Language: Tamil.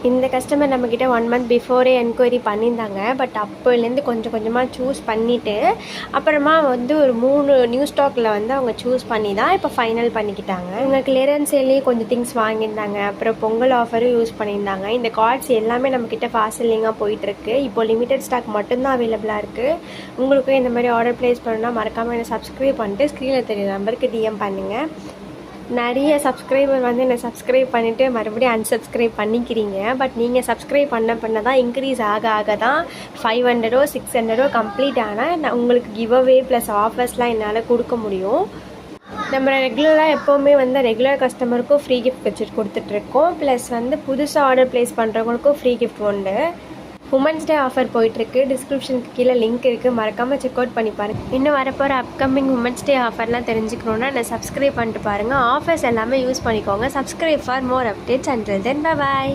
இந்த கஸ்டமர் நம்மக்கிட்ட 1 மந்த் பிஃபோரே என்கொயரி பண்ணியிருந்தாங்க. பட் அப்போலேருந்து கொஞ்சம் கொஞ்சமாக சூஸ் பண்ணிவிட்டு அப்புறமா வந்து ஒரு 3 நியூ ஸ்டாக்கில் வந்து அவங்க சூஸ் பண்ணி தான் இப்போ ஃபைனல் பண்ணிக்கிட்டாங்க. இவங்க கிளியரன்ஸ் சேல்லேயே கொஞ்சம் திங்ஸ் வாங்கியிருந்தாங்க. அப்புறம் பொங்கல் ஆஃபரும் யூஸ் பண்ணியிருந்தாங்க. இந்த கார்ட்ஸ் எல்லாமே நம்மக்கிட்ட ஃபாஸ்ட் செல்லிங்காக போயிட்டுருக்கு. இப்போ லிமிடெட் ஸ்டாக் மட்டும்தான் அவைலபிளாக இருக்குது. உங்களுக்கும் இந்த மாதிரி ஆர்டர் ப்ளேஸ் பண்ணணும்னா மறக்காமல் என்னை சப்ஸ்கிரைப் பண்ணிட்டு ஸ்க்ரீனில் தெரிய நம்பருக்கு டிஎம் பண்ணுங்கள். நிறைய சப்ஸ்கிரைபர் வந்து என்னை சப்ஸ்கிரைப் பண்ணிவிட்டு மறுபடியும் அன்சப்ஸ்கிரைப் பண்ணிக்கிறீங்க. பட் நீங்கள் சப்ஸ்கிரைப் பண்ண தான் இன்க்ரீஸ் ஆக தான் 500 600 கம்ப்ளீட் ஆனால் நான் உங்களுக்கு கிவ் அவே ப்ளஸ் ஆஃபர்ஸ்லாம் என்னால் கொடுக்க முடியும். நம்ம ரெகுலராக எப்போவுமே வந்து ரெகுலர் கஸ்டமருக்கும் ஃப்ரீ கிஃப்ட் வச்சுட்டு கொடுத்துட்ருக்கோம். ப்ளஸ் வந்து புதுசாக ஆர்டர் ப்ளேஸ் பண்ணுறவங்களுக்கும் ஃப்ரீ கிஃப்ட் உண்டு. உமன்ஸ் டே ஆஃபர் போயிட்டுருக்கு. டிஸ்கிரிப்ஷனுக்கு கீழே லிங்க் இருக்குது, மறக்காமல் செக் அவுட் பண்ணி பாருங்கள். இன்னும் வரப்போகிற அப்கமிங் உமன்ஸ் டே ஆஃபர்லாம் தெரிஞ்சுக்கணுன்னா நான் சப்ஸ்கிரைப் பண்ணிட்டு பாருங்கள். ஆஃபர்ஸ் எல்லாமே யூஸ் பண்ணிக்கோங்க. Subscribe for more updates. Until then by.